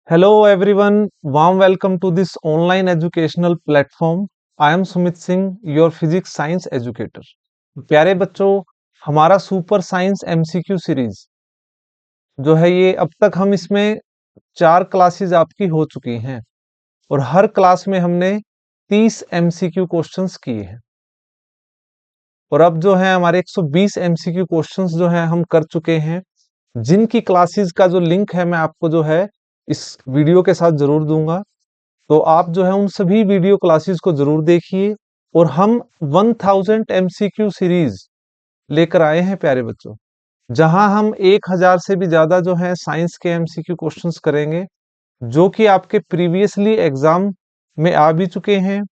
Hello everyone, warm welcome to this online educational platform. I am Sumit Singh, your physics science educator. प्यारे बच्चों, हमारा super science MCQ series जो है ये अब तक हम इसमें 4 क्लासेस आपकी हो चुकी हैं और हर क्लास में हमने 30 एमसीक्यू क्वेश्चंस किए हैं और अब जो है हमारे 120 एमसीक्यू क्वेश्चंस जो है हम कर चुके हैं, जिनकी क्लासेस का जो लिंक है मैं आपको जो है इस वीडियो के साथ जरूर दूंगा। तो आप जो है उन सभी वीडियो क्लासेस को जरूर देखिए और हम 1000 एमसीक्यू सीरीज लेकर आए हैं प्यारे बच्चों, जहां हम 1000 से भी ज्यादा जो है साइंस के एमसीक्यू क्वेश्चंस करेंगे, जो कि आपके प्रीवियसली एग्जाम में आ भी चुके हैं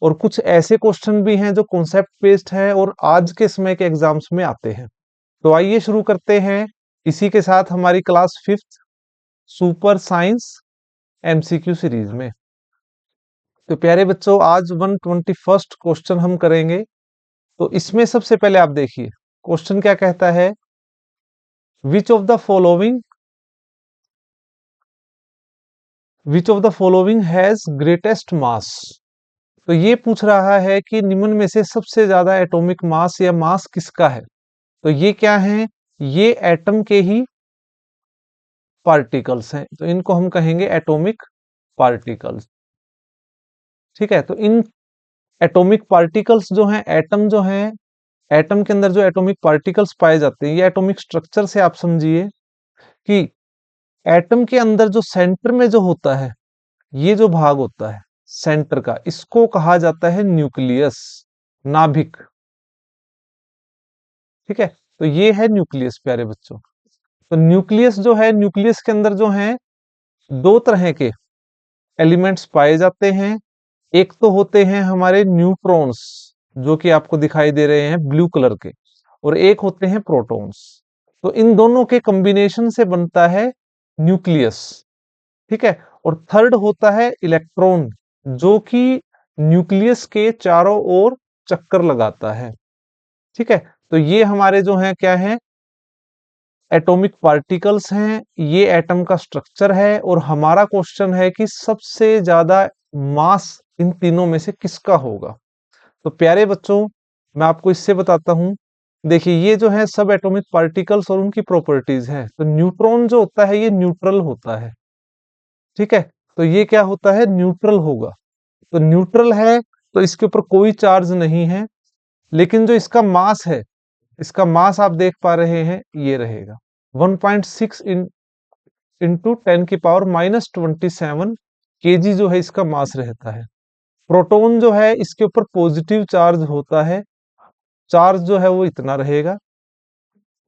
और कुछ ऐसे क्वेश्चन भी हैं जो कॉन्सेप्ट बेस्ड है और आज के समय के एग्जाम्स में आते हैं। तो आइए शुरू करते हैं इसी के साथ हमारी class 5th super science MCQ series में। तो प्यारे बच्चों, आज 121st क्वेश्चन हम करेंगे। तो इसमें सबसे पहले आप देखिए क्वेश्चन क्या कहता है, which of the following has greatest mass. तो ये पूछ रहा है कि निम्न में से सबसे ज्यादा एटॉमिक मास या मास किसका है। तो ये क्या है, ये एटम के ही पार्टिकल्स हैं, तो इनको हम कहेंगे एटॉमिक पार्टिकल्स। ठीक है, तो इन एटॉमिक पार्टिकल्स जो हैं, एटम जो है, एटम के अंदर जो एटॉमिक पार्टिकल्स पाए जाते हैं, ये एटॉमिक स्ट्रक्चर से आप समझिए कि एटम के अंदर जो सेंटर में जो होता है, ये जो भाग होता है सेंटर का, इसको कहा जाता है न्यूक्लियस, नाभिक। ठीक है, तो ये है न्यूक्लियस प्यारे बच्चों। तो न्यूक्लियस जो है, न्यूक्लियस के अंदर जो है दो तरह के एलिमेंट्स पाए जाते हैं। एक तो होते हैं हमारे न्यूट्रॉन्स, जो कि आपको दिखाई दे रहे हैं ब्लू कलर के, और एक होते हैं प्रोटॉन्स। तो इन दोनों के कॉम्बिनेशन से बनता है न्यूक्लियस। ठीक है, और थर्ड होता है इलेक्ट्रॉन, जो कि न्यूक्लियस के चारों ओर चक्कर लगाता है। ठीक है, तो ये हमारे जो हैं क्या है, एटॉमिक पार्टिकल्स हैं, ये एटम का स्ट्रक्चर है और हमारा क्वेश्चन है कि सबसे ज्यादा मास इन तीनों में से किसका होगा। तो प्यारे बच्चों, मैं आपको इससे बताता हूं। देखिए, ये जो है सब एटॉमिक पार्टिकल्स और उनकी प्रॉपर्टीज हैं। तो न्यूट्रॉन जो होता है ये न्यूट्रल होता है। ठीक है, तो ये क्या होता है, न्यूट्रल होगा। तो न्यूट्रल है तो इसके ऊपर कोई चार्ज नहीं है, लेकिन जो इसका मास है, इसका मास आप देख पा रहे हैं, ये रहेगा 1.6 इंटू 10⁻⁻27 केजी जो है इसका मास रहता है। प्रोटॉन जो है इसके ऊपर पॉजिटिव चार्ज होता है, चार्ज जो है वो इतना रहेगा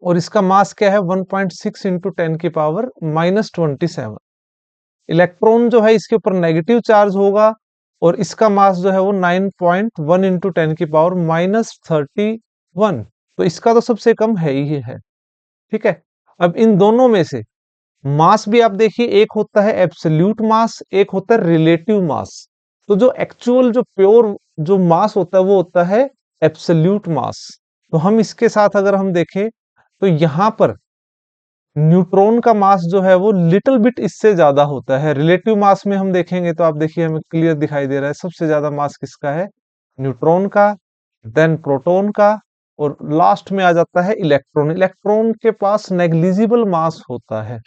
और इसका मास क्या है, 1.6 इंटू 10⁻⁻27। इलेक्ट्रॉन जो है इसके ऊपर नेगेटिव चार्ज होगा और इसका मास जो है वो 9.1 इंटू 10⁻⁻31। तो इसका तो सबसे कम है ही है। ठीक है, अब इन दोनों में से मास भी आप देखिए, एक होता है एब्सोल्यूट मास, एक होता है रिलेटिव मास। तो जो एक्चुअल जो प्योर जो मास होता है वो होता है एब्सोल्यूट मास। तो हम इसके साथ अगर हम देखें तो यहां पर न्यूट्रॉन का मास जो है वो लिटिल बिट इससे ज्यादा होता है। रिलेटिव मास में हम देखेंगे तो आप देखिए हमें क्लियर दिखाई दे रहा है, सबसे ज्यादा मास किसका है, न्यूट्रॉन का, देन प्रोटॉन का, और लास्ट में आ जाता है इलेक्ट्रॉन। इलेक्ट्रॉन के पास नेग्लिजिबल मास होता है।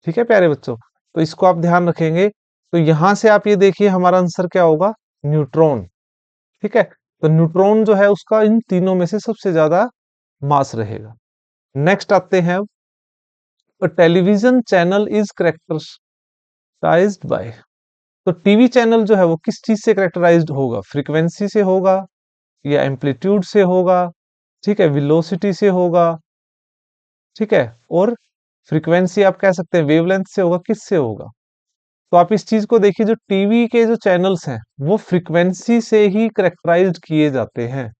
ठीक है प्यारे बच्चों, तो इसको आप ध्यान रखेंगे। तो यहां से आप ये देखिए हमारा आंसर क्या होगा, न्यूट्रॉन। ठीक है, तो न्यूट्रॉन जो है उसका इन तीनों में से सबसे ज्यादा मास रहेगा। नेक्स्ट आते हैं, television channel is characterised by. तो टीवी चैनल जो है वो किस चीज से कैरेक्टराइज्ड होगा, फ्रीक्वेंसी से होगा या एम्पलीट्यूड से होगा, ठीक है, वेलोसिटी से होगा, ठीक है, और फ्रीक्वेंसी आप कह सकते हैं वेवलेंथ से होगा, किससे होगा। तो आप इस चीज को देखिए, जो टीवी के जो चैनल्स हैं वो फ्रीक्वेंसी से ही कैरेक्टराइज्ड किए जाते हैं।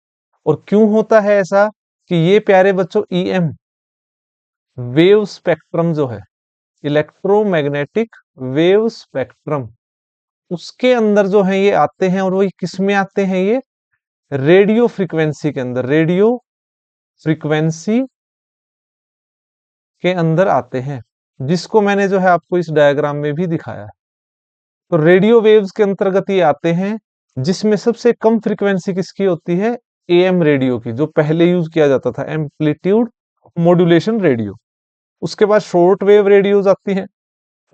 और क्यों होता है ऐसा, कि ये प्यारे बच्चों ईएम वेव स्पेक्ट्रम जो है, इलेक्ट्रोमैग्नेटिक वेव स्पेक्ट्रम, उसके अंदर जो है ये आते हैं। और वो किस में आते हैं, ये रेडियो फ्रीक्वेंसी के अंदर, रेडियो फ्रीक्वेंसी के अंदर आते हैं। जिसको मैंने जो है आपको इस डायग्राम में भी दिखाया है। तो रेडियो वेव्स के अंतर्गत ये आते हैं, जिसमें सबसे कम फ्रीक्वेंसी किसकी होती है? एएम रेडियो की, जो पहले यूज किया जाता था, एम्पलीट्यूड मॉड्यूलेशन रेडियो। उसके बाद शॉर्ट वेव रेडियोज आती हैं,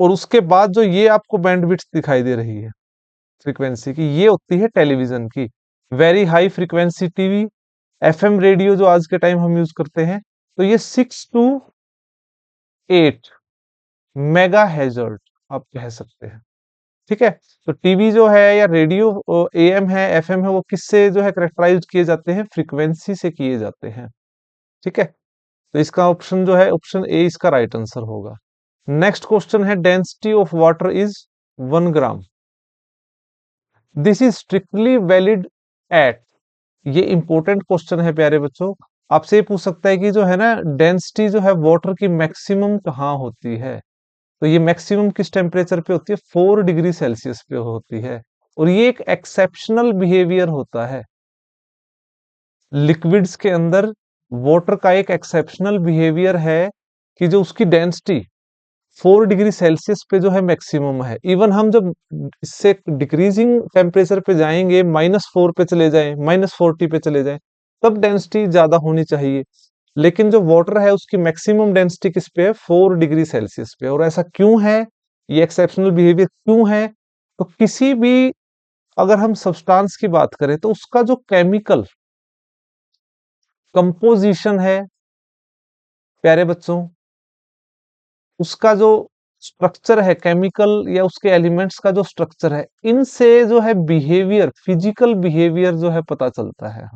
और उसके बाद जो ये आपको बैंडविड्थ दिखाई दे रही है फ्रीक्वेंसी की, ये होती है टेलीविजन की। Very high frequency TV, FM radio जो आज के टाइम हम यूज करते हैं, तो ये 6 to 8 मेगा हेजर्ट आप कह सकते हैं। ठीक है। तो टीवी जो है या रेडियो एएम है, एफएम है, वो किससे जो है करेक्टराइज किए जाते हैं? फ्रीक्वेंसी से किए जाते हैं। ठीक है। तो इसका ऑप्शन जो है, ऑप्शन ए इसका राइट आंसर होगा। नेक्स्ट क्वेश्चन है, density of water is 1 gram. This is strictly valid at, ये इंपॉर्टेंट क्वेश्चन है प्यारे बच्चों। आपसे ये पूछ सकता है कि जो है ना, डेंसिटी जो है वाटर की मैक्सिमम कहाँ होती है? तो ये मैक्सिमम किस टेम्परेचर पे होती है? 4 डिग्री सेल्सियस पे होती है। और ये एक एक्सेप्शनल बिहेवियर होता है लिक्विड्स के अंदर। वाटर का एक एक्सेप्शनल बिहेवियर है कि जो उसकी डेंसिटी 4 डिग्री सेल्सियस पे जो है मैक्सिमम है। इवन हम जब इससे डिक्रीजिंग टेम्परेचर पे जाएंगे, -4 पे चले जाएं, -40 पे चले जाएं, तब डेंसिटी ज्यादा होनी चाहिए। लेकिन जो वाटर है उसकी मैक्सिमम डेंसिटी किस पे है? 4 डिग्री सेल्सियस पे। और ऐसा क्यों है? ये एक्सेप्शनल बिहेवियर क्यों है? तो किसी भी, अगर हम सब्सटेंस की बात करें, तो उसका जो केमिकल कंपोजिशन है प्यारे बच्चों, उसका जो स्ट्रक्चर है केमिकल, या उसके एलिमेंट्स का जो स्ट्रक्चर है, इनसे जो है बिहेवियर, फिजिकल बिहेवियर जो है पता चलता है।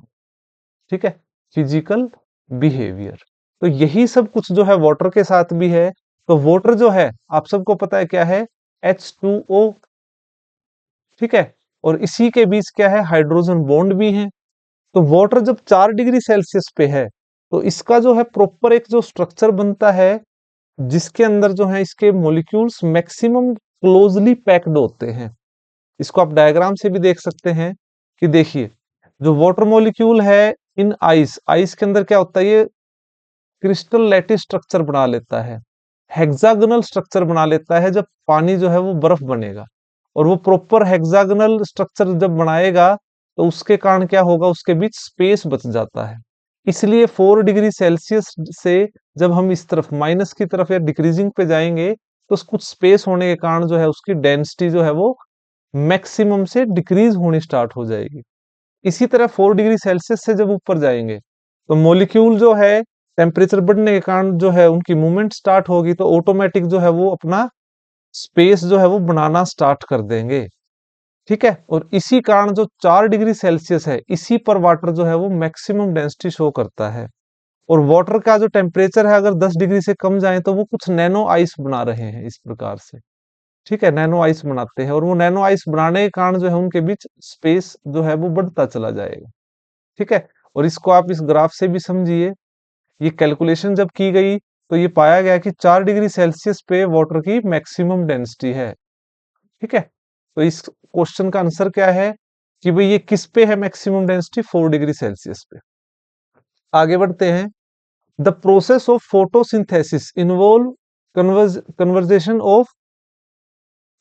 ठीक है। Physical behaviour. तो यही सब कुछ जो है वाटर के साथ भी है। तो वाटर जो है, आप सबको पता है क्या है? H2O। ठीक है। और इसी के बीच क्या है? हाइड्रोजन बॉन्ड भी है। तो वाटर जब 4 डिग्री सेल्सियस पे है, तो इसका जो है प्रॉपर एक जो स्ट्रक्चर बनता है, जिसके अंदर जो है इसके मॉलिक्यूल्स मैक्सिमम क्लोजली पैक्ड होते हैं। इसको आप डायग्राम से भी देख सकते हैं कि देखिए, जो वाटर मॉलिक्यूल है इन आइस, आइस के अंदर क्या होता है? ये क्रिस्टल लैटिस स्ट्रक्चर बना लेता है, हेक्सागोनल स्ट्रक्चर बना लेता है, जब पानी जो है वो बर्फ बनेगा। और वो प्रॉपर हेक्सागोनल स्ट्रक्चर जब बनाएगा, तो उसके कारण क्या होगा? उसके बीच स्पेस बच जाता है। इसलिए 4 डिग्री सेल्सियस से जब हम इस तरफ माइनस की तरफ या डिक्रीजिंग पे जाएंगे, तो कुछ स्पेस होने के कारण जो है उसकी डेंसिटी जो है वो मैक्सिमम से डिक्रीज होनी स्टार्ट हो जाएगी। इसी तरह 4 डिग्री सेल्सियस से जब ऊपर जाएंगे, तो मॉलिक्यूल जो है टेम्परेचर बढ़ने के कारण जो है उनकी मूवमेंट स्टार्ट होगी, तो ऑटोमेटिक जो है वो अपना स्पेस जो है वो बनाना स्टार्ट कर देंगे। ठीक है। और इसी कारण जो 4 डिग्री सेल्सियस है, इसी पर वाटर जो है वो मैक्सिमम डेंसिटी शो करता है। और वाटर का जो टेम्परेचर है, अगर 10 डिग्री से कम जाए, तो वो कुछ नैनो आइस बना रहे हैं इस प्रकार से। ठीक है। नैनो आइस बनाते हैं, और वो नैनो आइस बनाने के कारण जो है उनके बीच स्पेस जो है वो बढ़ता चला जाएगा। ठीक है। और इसको आप इस ग्राफ से भी समझिए। ये कैलकुलेशन जब की गई, तो ये पाया गया कि 4 डिग्री सेल्सियस पे वाटर की मैक्सिमम डेंसिटी है। ठीक है। तो इस क्वेश्चन का आंसर क्या है कि भाई ये किस पे है मैक्सिमम डेंसिटी? 4 डिग्री सेल्सियस पे। आगे बढ़ते हैं। The process of photosynthesis involve conversation of.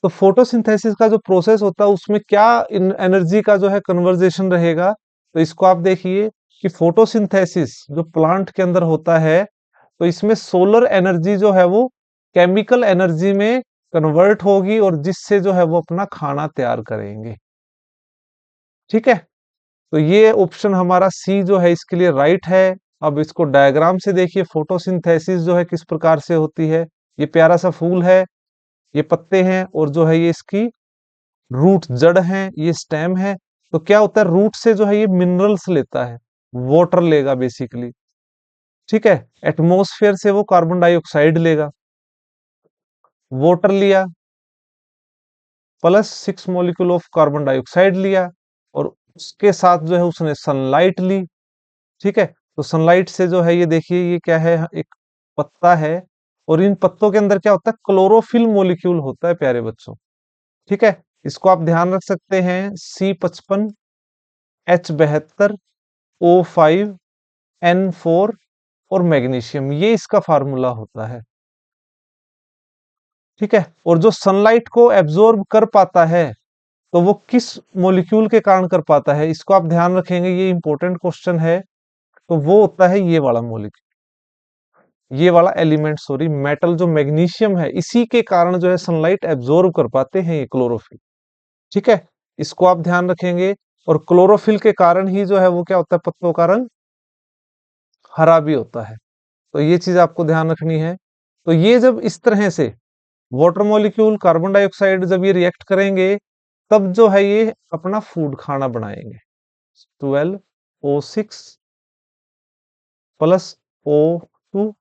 तो फोटोसिंथेसिस का जो प्रोसेस होता है, उसमें क्या एनर्जी का जो है कन्वर्जेशन रहेगा? तो इसको आप देखिए कि फोटोसिंथेसिस जो प्लांट के अंदर होता है, तो इसमें सोलर एनर्जी जो है वो केमिकल एनर्जी में कन्वर्ट होगी, और जिससे जो है वो अपना खाना तैयार करेंगे। ठीक है। तो ये ऑप्शन हमारा सी जो है इसके लिए राइट है। अब इसको डायग्राम से देखिए, फोटोसिंथेसिस जो है किस प्रकार से होती है। ये प्यारा सा फूल है, ये पत्ते हैं, और जो है ये इसकी रूट, जड़ है, ये स्टेम है। तो क्या होता है? रूट से जो है ये मिनरल्स लेता है, वाटर लेगा बेसिकली। ठीक है। एटमॉस्फेयर से वो कार्बन डाइऑक्साइड लेगा, वाटर लिया, +6 मॉलिक्यूल ऑफ कार्बन डाइऑक्साइड लिया, और उसके साथ जो है उसने सनलाइट ली। ठीक है। तो सनलाइट से जो है, ये देखिए ये क्या है? एक पत्ता है, और इन पत्तों के अंदर क्या होता है? क्लोरोफिल मॉलिक्यूल होता है प्यारे बच्चों। ठीक है। इसको आप ध्यान रख सकते हैं, C55, H72, O5, N4 और मैग्नीशियम, ये इसका फार्मूला होता है। ठीक है, और जो सनलाइट को एब्जॉर्ब कर पाता है तो वो किस मॉलिक्यूल के कारण कर पाता है, इसको आप ध्यान रखेंगे, ये इंपॉर्टेंट क्वेश्चन है। तो वो होता है ये वाला मॉलिक्यूल, ये वाला एलिमेंट, सॉरी मेटल जो मैग्नीशियम है, इसी के कारण जो है सनलाइट एब्जॉर्ब कर पाते हैं ये क्लोरोफिल। ठीक है, इसको आप ध्यान रखेंगे। और क्लोरोफिल के कारण ही जो है वो क्या होता है, पत्तों का रंग हरा भी होता है। तो ये चीज आपको ध्यान रखनी है। तो ये जब इस तरह से वाटर मॉलिक्यूल कार्बन डाइऑक्साइड जब ये रिएक्ट करेंगे, तब जो है ये अपना फूड खाना बनाएंगे। 12O6 plus O2।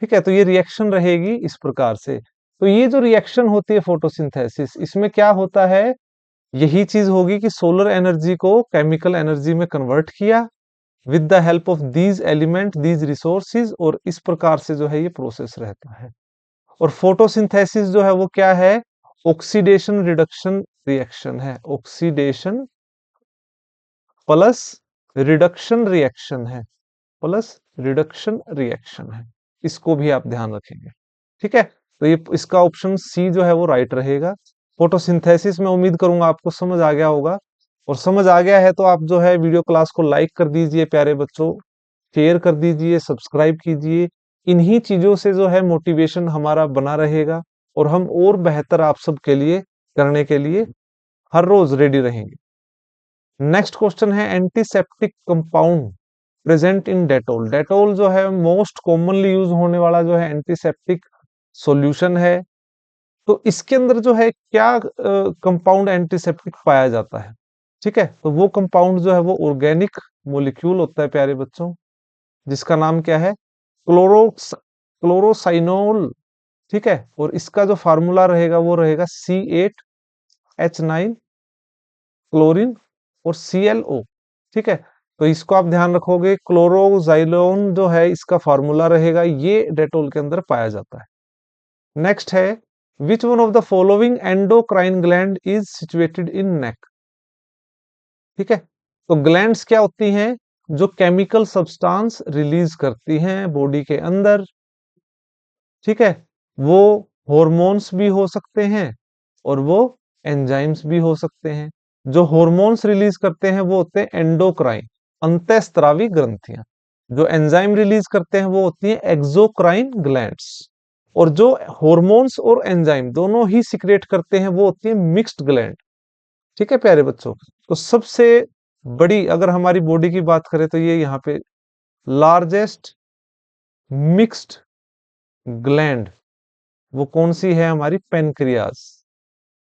ठीक है, तो ये रिएक्शन रहेगी इस प्रकार से। तो ये जो रिएक्शन होती है फोटोसिंथेसिस, इसमें क्या होता है, यही चीज होगी कि सोलर एनर्जी को केमिकल एनर्जी में कन्वर्ट किया with the help of these element these resources, और इस प्रकार से जो है ये प्रोसेस रहता है। और फोटोसिंथेसिस जो है वो क्या है, ऑक्सीडेशन रिडक्शन रिएक्शन है, ऑक्सीडेशन प्लस रिडक्शन रिएक्शन है, प्लस रिडक्शन रिएक्शन है। इसको भी आप ध्यान रखेंगे। ठीक है, तो ये इसका ऑप्शन सी जो है वो राइट रहेगा। फोटोसिंथेसिस में उम्मीद करूंगा आपको समझ आ गया होगा, और समझ आ गया है तो आप जो है वीडियो क्लास को लाइक कर दीजिए प्यारे बच्चों, शेयर कर दीजिए, सब्सक्राइब कीजिए। इन्हीं चीजों से जो है मोटिवेशन हमारा बना रहेगा, और हम और बेहतर आप सबके लिए करने के लिए हर रोज रेडी रहेंगे। नेक्स्ट क्वेश्चन है, antiseptic compound present in Dettol. Dettol जो है मोस्ट कॉमनली यूज होने वाला जो है एंटीसेप्टिक सॉल्यूशन है। तो इसके अंदर जो है क्या कंपाउंड एंटीसेप्टिक पाया जाता है। ठीक है, तो वो कंपाउंड जो है वो ऑर्गेनिक मॉलिक्यूल होता है प्यारे बच्चों, जिसका नाम क्या है, क्लोरोसाइनोल। ठीक है, और इसका जो फार्मूला रहेगा वो रहेगा C8H9 क्लोरीन और ClO। ठीक है, तो इसको आप ध्यान रखोगे, क्लोरोजाइलोन जो है इसका फार्मूला रहेगा, ये डेटोल के अंदर पाया जाता है। नेक्स्ट है, which one of the following endocrine gland is situated in neck. ठीक है, तो ग्लैंड्स क्या होती हैं, जो केमिकल सब्सटेंस रिलीज करती हैं बॉडी के अंदर। ठीक है, वो हॉर्मोन्स भी हो सकते हैं और वो एंजाइम्स भी हो सकते हैं। जो हॉर्मोन्स रिलीज करते हैं वो होते हैं एंडोक्राइन, अंतःस्त्रावी ग्रंथियां। जो एंजाइम रिलीज करते हैं वो होती हैं एक्सोक्राइन ग्लैंड्स। और जो हॉर्मोन्स और एंजाइम दोनों ही सिक्रेट करते हैं वो होती है मिक्स्ड ग्लैंड। ठीक है प्यारे बच्चों, तो सबसे बड़ी अगर हमारी बॉडी की बात करें तो ये यहाँ पे लार्जेस्ट मिक्स्ड ग्लैंड वो कौन सी है, हमारी पेनक्रियाज।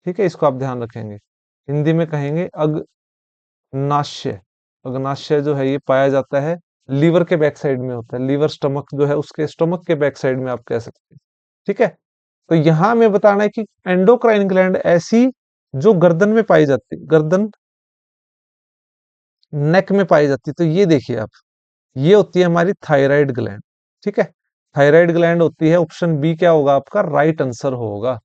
ठीक है, इसको आप ध्यान रखेंगे। हिंदी में कहेंगे अग्नाशय। अग्नाशय जो है ये पाया जाता है लीवर के बैक साइड में होता है, लीवर स्टमक जो है उसके स्टमक के बैक साइड में आप कह सकते हैं। ठीक है, तो यहां में बताना है कि एंडोक्राइन ग्लैंड ऐसी जो गर्दन में पाई जाती है, गर्दन नेक में पाई जाती है, तो ये देखिए आप, ये होती है हमारी थायराइड ग्लैंड। ठीक है, थायराइड ग्लैंड होती है, ऑप्शन बी क्या होगा आपका राइट आंसर होगा।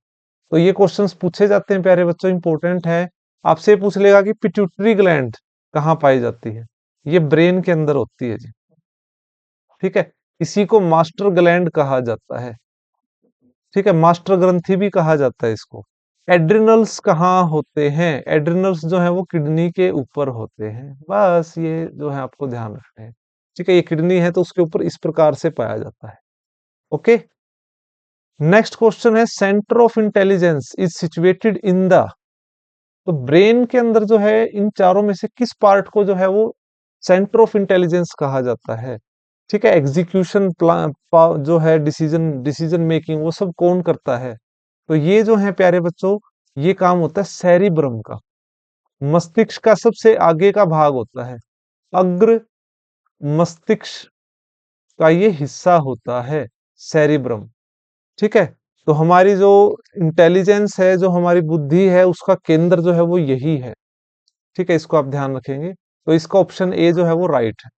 तो ये क्वेश्चंस पूछे जाते हैं प्यारे बच्चों, इंपॉर्टेंट है। आपसे पूछ लेगा कि पिट्यूटरी ग्लैंड कहाँ पाई जाती है, ये ब्रेन के अंदर होती है जी। ठीक है, इसी को मास्टर ग्लैंड कहा जाता है। ठीक है, मास्टर ग्रंथि भी कहा जाता है इसको। एड्रिनल्स कहाँ होते हैं, एड्रिनल्स जो है वो किडनी के ऊपर होते हैं, बस ये जो है आपको ध्यान रखना है। ठीक है, ये किडनी है तो उसके ऊपर इस प्रकार से पाया जाता है। ओके, नेक्स्ट क्वेश्चन है, centre of intelligence is situated in the. तो ब्रेन के अंदर जो है इन चारों में से किस पार्ट को जो है वो सेंटर ऑफ इंटेलिजेंस कहा जाता है। ठीक है, एग्जीक्यूशन प्लान जो है, डिसीजन डिसीजन मेकिंग वो सब कौन करता है। तो ये जो है प्यारे बच्चों, ये काम होता है सेरिब्रम का, मस्तिष्क का सबसे आगे का भाग होता है, अग्र मस्तिष्क का ये हिस्सा होता है सेरिब्रम। ठीक है, तो हमारी जो इंटेलिजेंस है, जो हमारी बुद्धि है, उसका केंद्र जो है वो यही है। ठीक है, इसको आप ध्यान रखेंगे। तो इसका ऑप्शन ए जो है वो राइट है।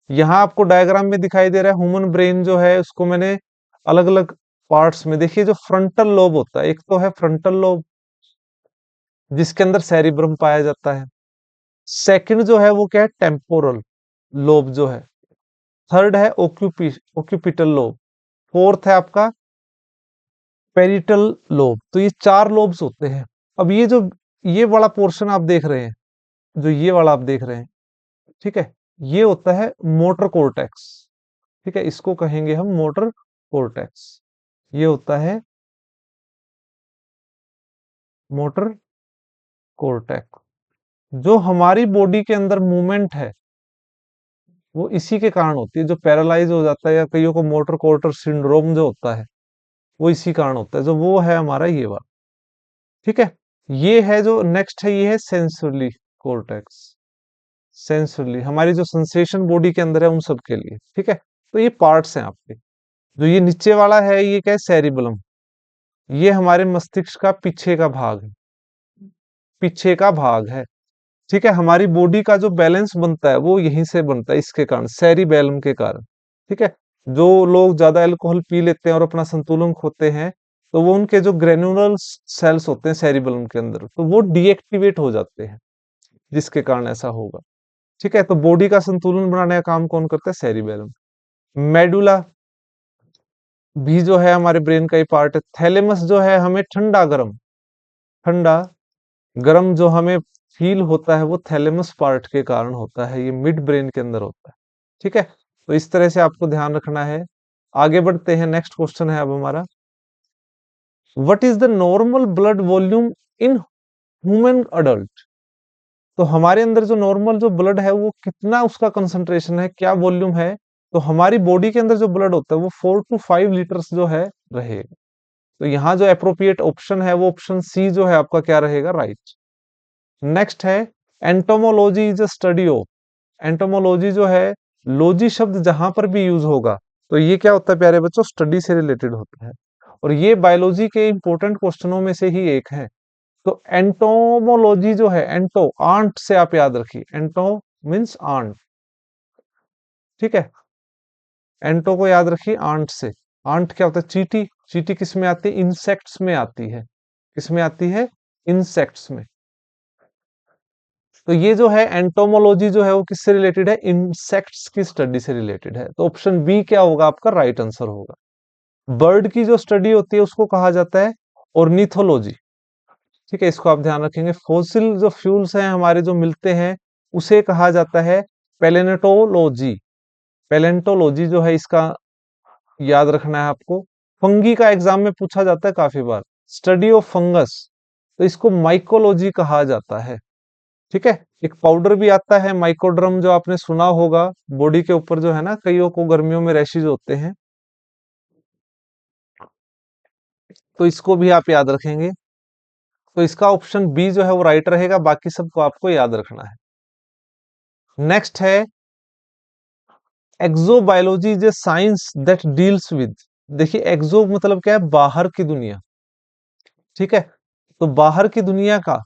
यहाँ आपको डायग्राम में दिखाई दे रहा है ह्यूमन ब्रेन जो है उसको मैंने अलग अलग पार्ट्स में, देखिए जो फ्रंटल लोब होता है, एक तो है फ्रंटल लोब जिसके अंदर सेरिब्रम पाया जाता है। सेकंड जो है वो क्या है, टेम्पोरल लोब जो है। थर्ड है ओक्यूपिटल लोब। फोर्थ है आपका पेरिटल लोब। तो ये 4 लोब्स होते हैं। अब ये वाला पोर्शन आप देख रहे हैं, जो ये वाला आप देख रहे हैं, ठीक है, ये होता है मोटर कोर्टेक्स। ठीक है, इसको कहेंगे हम मोटर कोर्टेक्स। ये होता है मोटर कोर्टेक्स। जो हमारी बॉडी के अंदर मूवमेंट है वो इसी के कारण होती है। जो पैरालाइज हो जाता है या कईयों को मोटर कोर्टर सिंड्रोम जो होता है वो इसी कारण होता है, जो वो है हमारा ये वाला। ठीक है, ये है जो नेक्स्ट है, ये है सेंसरली कोर्टेक्स। सेंसरली हमारी जो सेंसेशन बॉडी के अंदर है उन सब के लिए। ठीक है, तो ये पार्ट्स हैं आपके। जो ये नीचे वाला है ये क्या है, सेरिबलम। ये हमारे मस्तिष्क का पीछे का भाग है, पीछे का भाग है। ठीक है, हमारी बॉडी का जो बैलेंस बनता है वो यहीं से बनता है, इसके कारण, सेरिबैलम के कारण। ठीक है, जो लोग ज्यादा अल्कोहल पी लेते हैं और अपना संतुलन खोते हैं, तो वो उनके जो ग्रेनुलर सेल्स होते हैं सेरिबैलम के अंदर, तो वो डीएक्टिवेट हो जाते हैं, जिसके कारण ऐसा होगा। ठीक है, तो बॉडी का संतुलन बनाने का काम कौन करता है, सेरिबैलम। मेडुला भी जो है हमारे ब्रेन का ही पार्ट है। थैलेमस जो है हमें ठंडा गरम, ठंडा गरम जो हमें फील होता है वो थैलेमस पार्ट के कारण होता है, ये मिड ब्रेन के अंदर होता है। ठीक है, तो इस तरह से आपको ध्यान रखना है। आगे बढ़ते हैं, नेक्स्ट क्वेश्चन है अब हमारा, what is the normal blood volume in human adult. तो हमारे अंदर जो नॉर्मल जो ब्लड है वो कितना उसका कंसंट्रेशन है, क्या वॉल्यूम है। तो हमारी बॉडी के अंदर जो ब्लड होता है वो 4 to 5 लीटर्स जो है रहेगा। तो यहाँ जो अप्रोप्रिएट ऑप्शन है वो ऑप्शन सी जो है आपका क्या रहेगा, राइट। नेक्स्ट है, entomology is a study of. Entomology जो है, लॉजी शब्द जहां पर भी यूज होगा तो ये क्या होता है प्यारे बच्चों, स्टडी से रिलेटेड होता है। और ये बायोलॉजी के इंपॉर्टेंट क्वेश्चनों में से ही एक है। तो एंटोमोलॉजी जो है, एंटो आंट से आप याद रखिए, एंटो मीन्स आंट। ठीक है, एंटो को याद रखिए आंट से। आंट क्या होता है, चींटी। चींटी किस में आती है, इंसेक्ट्स में आती है। किस में आती है, इंसेक्ट्स में। तो ये जो है एंटोमोलॉजी जो है वो किससे रिलेटेड है, इंसेक्ट्स की स्टडी से रिलेटेड है। तो ऑप्शन बी क्या होगा आपका, राइट आंसर होगा। बर्ड की जो स्टडी होती है उसको कहा जाता है ऑर्निथोलॉजी। ठीक है, इसको आप ध्यान रखेंगे। फॉसिल जो फ्यूल्स हैं हमारे जो मिलते हैं उसे कहा जाता है पैलेंटोलॉजी। पैलेंटोलॉजी जो है इसका याद रखना है आपको। फंगी का एग्जाम में पूछा जाता है काफी बार, स्टडी ऑफ फंगस, तो इसको माइकोलॉजी कहा जाता है। ठीक है, एक पाउडर भी आता है माइकोड्रम, जो आपने सुना होगा, बॉडी के ऊपर जो है ना, कईयों को गर्मियों में रैशेज होते हैं, तो इसको भी आप याद रखेंगे। तो इसका ऑप्शन बी जो है वो राइट रहेगा, बाकी सबको आपको याद रखना है। नेक्स्ट है, exobiology is a science that deals with. देखिए एक्सो मतलब क्या है, बाहर की दुनिया। ठीक है, तो बाहर की दुनिया का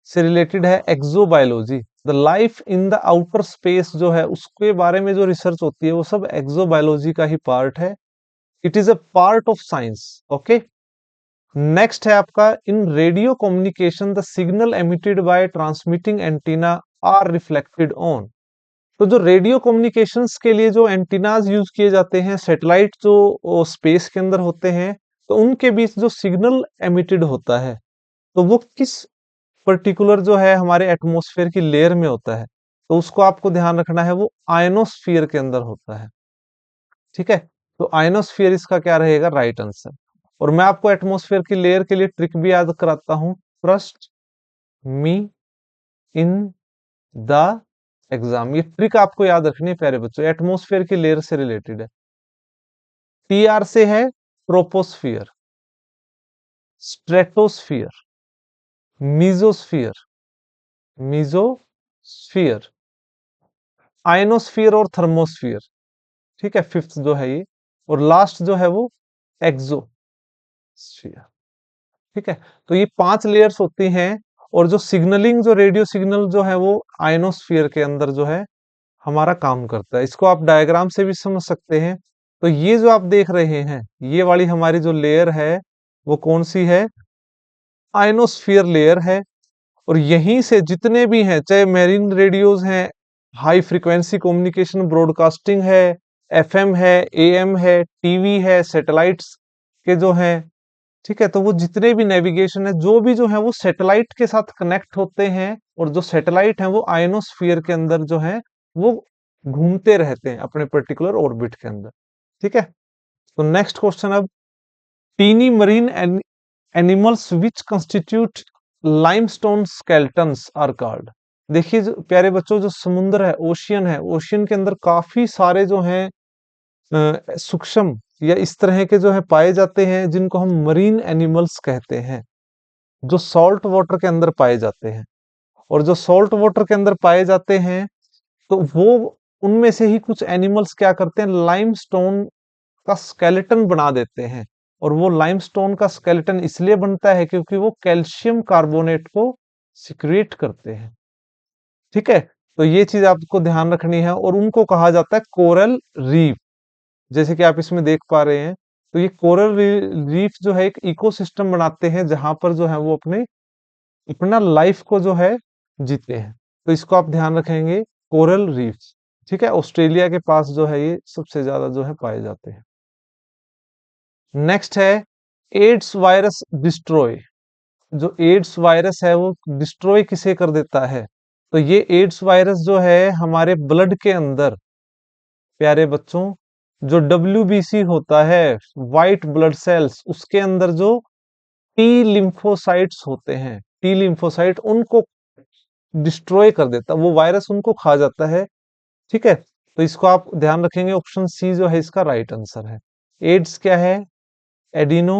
से रिलेटेड है exobiology. The life in the outer space जो है उसके बारे में जो रिसर्च होती है वो सब एक्सोबायोलॉजी का ही पार्ट है। It is a part of science. Okay, next है आपका, in radio communication the signal emitted by transmitting antenna are reflected on. तो जो रेडियो कम्युनिकेशंस के लिए जो एंटीनाज यूज किए जाते हैं, सैटेलाइट जो स्पेस के अंदर होते हैं, तो उनके बीच जो सिग्नल एमिटेड होता है तो वो किस पर्टिकुलर जो है हमारे एटमॉस्फेयर की लेयर में होता है, तो उसको आपको ध्यान रखना है, वो आयनोस्फीयर के अंदर होता है। ठीक है, तो आयनोस्फीयर इसका क्या रहेगा, राइट आंसर। और मैं आपको एटमॉस्फेयर की लेयर के लिए ट्रिक भी याद कराता हूं, trust me in the exam. ये ट्रिक आपको याद रखनी है प्यारे बच्चों, एटमॉस्फेयर की लेयर से रिलेटेड है। टीआर से है troposphere, stratosphere, mesosphere, mesosphere, ionosphere और थर्मोस्फियर। ठीक है, फिफ्थ जो है ये, और लास्ट जो है वो एक्सोस्फियर। ठीक है, तो ये 5 लेयर्स होती हैं। और जो सिग्नलिंग, जो रेडियो सिग्नल जो है वो आयनोस्फियर के अंदर जो है हमारा काम करता है। इसको आप डायग्राम से भी समझ सकते हैं। तो ये जो आप देख रहे हैं, ये वाली हमारी जो लेयर है वो कौन सी है, आयनोस्फियर लेयर है। और यहीं से जितने भी हैं, चाहे मेरिन रेडियोज हैं, हाई फ्रीक्वेंसी कम्युनिकेशन ब्रॉडकास्टिंग है, एफएम है, एएम है, टीवी है, सैटेलाइट्स के जो हैं, ठीक है, तो वो जितने भी नेविगेशन है, जो भी जो है वो सैटेलाइट के साथ कनेक्ट होते हैं, और जो सैटेलाइट है वो आयनोस्फीयर के अंदर जो है वो घूमते रहते हैं अपने पर्टिकुलर ऑर्बिट के अंदर। ठीक है, तो नेक्स्ट क्वेश्चन अब, tiny marine animals which constitute limestone skeletons are called. देखिए प्यारे बच्चों, जो समुद्र है, ओशियन है, ओशियन के अंदर काफी सारे जो हैं सूक्ष्म या इस तरह के जो है पाए जाते हैं, जिनको हम मरीन एनिमल्स कहते हैं, जो सॉल्ट वाटर के अंदर पाए जाते हैं। और जो सॉल्ट वाटर के अंदर पाए जाते हैं, तो वो उनमें से ही कुछ एनिमल्स क्या करते हैं, लाइमस्टोन का स्केलेटन बना देते हैं। और वो लाइमस्टोन का स्केलेटन इसलिए बनता है क्योंकि वो कैल्शियम कार्बोनेट को सिक्रिएट करते हैं। ठीक है, तो ये चीज आपको ध्यान रखनी है, और उनको कहा जाता है कोरल रीफ। जैसे कि आप इसमें देख पा रहे हैं, तो ये कोरल रीफ जो है एक इकोसिस्टम बनाते हैं, जहां पर जो है वो अपने अपना लाइफ को जो है जीते हैं। तो इसको आप ध्यान रखेंगे, कोरल रीफ। ठीक है, ऑस्ट्रेलिया के पास जो है ये सबसे ज्यादा जो है पाए जाते हैं। नेक्स्ट है, एड्स वायरस डिस्ट्रॉय। जो एड्स वायरस है वो डिस्ट्रॉय किसे कर देता है, तो ये एड्स वायरस जो है हमारे ब्लड के अंदर, प्यारे बच्चों, जो WBC होता है, व्हाइट ब्लड सेल्स, उसके अंदर जो टी लिम्फोसाइट्स होते हैं, टी लिम्फोसाइट, उनको डिस्ट्रॉय कर देता, वो वायरस उनको खा जाता है। ठीक है, तो इसको आप ध्यान रखेंगे, ऑप्शन सी जो है इसका राइट आंसर है। एड्स क्या है, एडिनो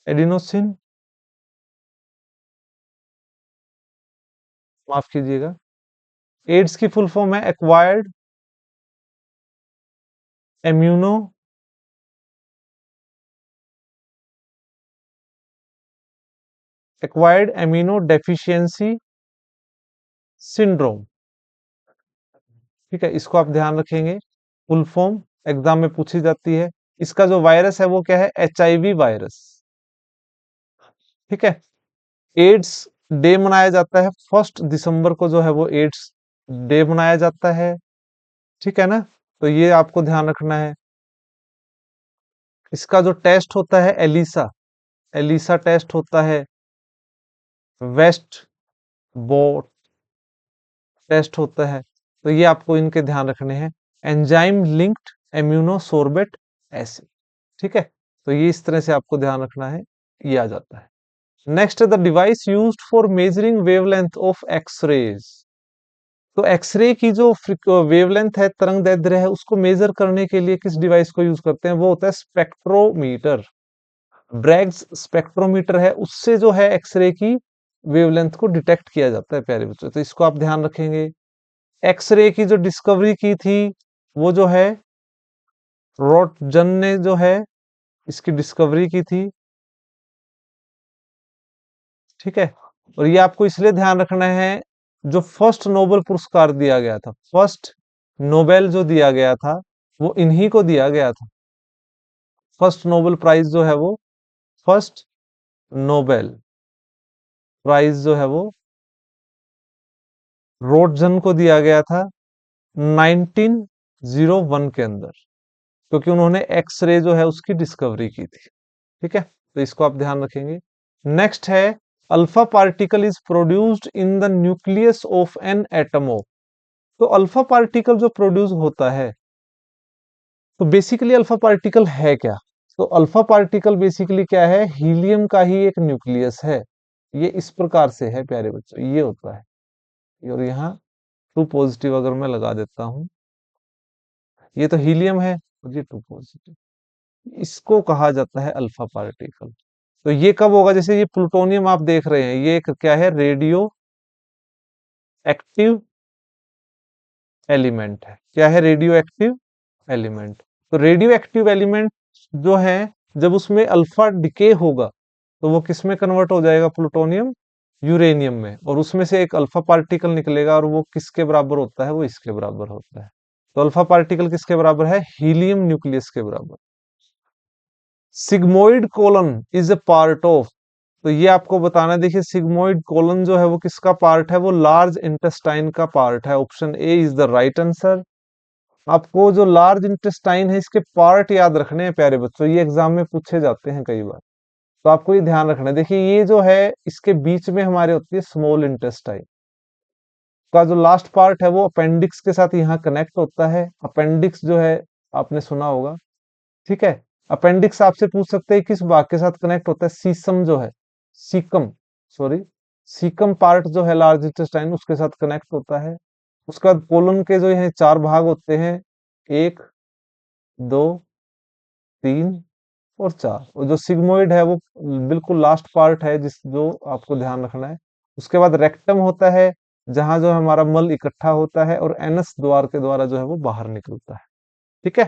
एडिनोसिन, माफ कीजिएगा, एड्स की फुल फॉर्म है acquired immuno acquired immuno deficiency syndrome. ठीक है, इसको आप ध्यान रखेंगे, फुल फॉर्म एग्जाम में पूछी जाती है। इसका जो वायरस है वो क्या है, HIV वायरस। ठीक है, एड्स डे मनाया जाता है 1 दिसंबर को, जो है वो एड्स डे मनाया जाता है। ठीक है ना, तो ये आपको ध्यान रखना है। इसका जो टेस्ट होता है एलिसा, एलिसा टेस्ट होता है, वेस्ट बोट टेस्ट होता है। तो ये आपको इनके ध्यान रखने हैं, एंजाइम लिंक्ड इम्यूनोसोर्बेट एसिड। ठीक है, तो ये इस तरह से आपको ध्यान रखना है, ये आ जाता है। Next, the device used for measuring wavelength of X rays. तो एक्सरे की जो वेवलेंथ है, तरंग दैर्ध्य है, उसको मेजर करने के लिए किस डिवाइस को यूज करते हैं, वो होता है स्पेक्ट्रोमीटर। ब्रैग्स स्पेक्ट्रोमीटर है, उससे जो है एक्सरे की वेवलेंथ को डिटेक्ट किया जाता है, प्यारे बच्चों। तो इसको आप ध्यान रखेंगे। एक्सरे की जो डिस्कवरी की थी, वो जो है रोटजन ने जो है इसकी डिस्कवरी की थी। ठीक है, और ये आपको इसलिए ध्यान रखना है, जो फर्स्ट नोबेल पुरस्कार दिया गया था, फर्स्ट नोबेल जो दिया गया था, वो इन्हीं को दिया गया था। फर्स्ट नोबेल प्राइज जो है वो, फर्स्ट नोबेल प्राइज जो है वो रोटजन को दिया गया था 1901 के अंदर, क्योंकि उन्होंने एक्सरे जो है उसकी डिस्कवरी की थी। ठीक है, तो इसको आप ध्यान रखेंगे। नेक्स्ट है, alpha particle is produced in the nucleus of an atom. तो अल्फा पार्टिकल जो प्रोड्यूस होता है, तो बेसिकली अल्फा पार्टिकल है क्या, तो अल्फा पार्टिकल बेसिकली क्या है, हीलियम का ही एक न्यूक्लियस है। ये इस प्रकार से है, प्यारे बच्चों, ये होता है। और यहाँ टू पॉजिटिव अगर मैं लगा देता हूं, ये तो हीलियम है, और ये टू पॉजिटिव, इसको कहा जाता है अल्फा पार्टिकल। तो ये कब होगा, जैसे ये प्लूटोनियम आप देख रहे हैं, ये एक क्या है, रेडियो एक्टिव एलिमेंट है। क्या है, रेडियो एक्टिव एलिमेंट। तो रेडियो एक्टिव एलिमेंट जो है, जब उसमें अल्फा डिके होगा, तो वो किस में कन्वर्ट हो जाएगा, प्लूटोनियम यूरेनियम में, और उसमें से एक अल्फा पार्टिकल निकलेगा, और वो किसके बराबर होता है, वो इसके बराबर होता है। तो अल्फा पार्टिकल किसके बराबर है, हीलियम न्यूक्लियस के बराबर। Sigmoid colon is a part of. तो ये आपको बताना है, देखिए सिग्मोइड कोलन जो है वो किसका पार्ट है, वो लार्ज इंटेस्टाइन का पार्ट है। Option A is the right answer. आपको जो लार्ज इंटेस्टाइन है इसके पार्ट याद रखने हैं प्यारे बच्चों, ये एग्जाम में पूछे जाते हैं कई बार। तो आपको ये ध्यान रखना है। देखिए ये जो है इसके बीच में हमारे होती है स्मॉल इंटेस्टाइन का जो लास्ट पार्ट है वो अपेंडिक्स के साथ यहाँ कनेक्ट होता है। अपेंडिक्स जो है आपने सुना होगा, ठीक है। अपेंडिक्स आपसे पूछ सकते हैं किस भाग के साथ कनेक्ट होता है, सीसम जो है, सीकम, सॉरी, सीकम पार्ट जो है लार्ज इंटेस्टाइन उसके साथ कनेक्ट होता है। उसके बाद कोलन के जो यहाँ चार भाग होते हैं, एक, दो, तीन और चार, और जो सिग्मोइड है वो बिल्कुल लास्ट पार्ट है जिस जो आपको ध्यान रखना है। उसके बाद रेक्टम होता है जहां जो हमारा मल इकट्ठा होता है, और एनस द्वार के द्वारा जो है वो बाहर निकलता है, ठीक है।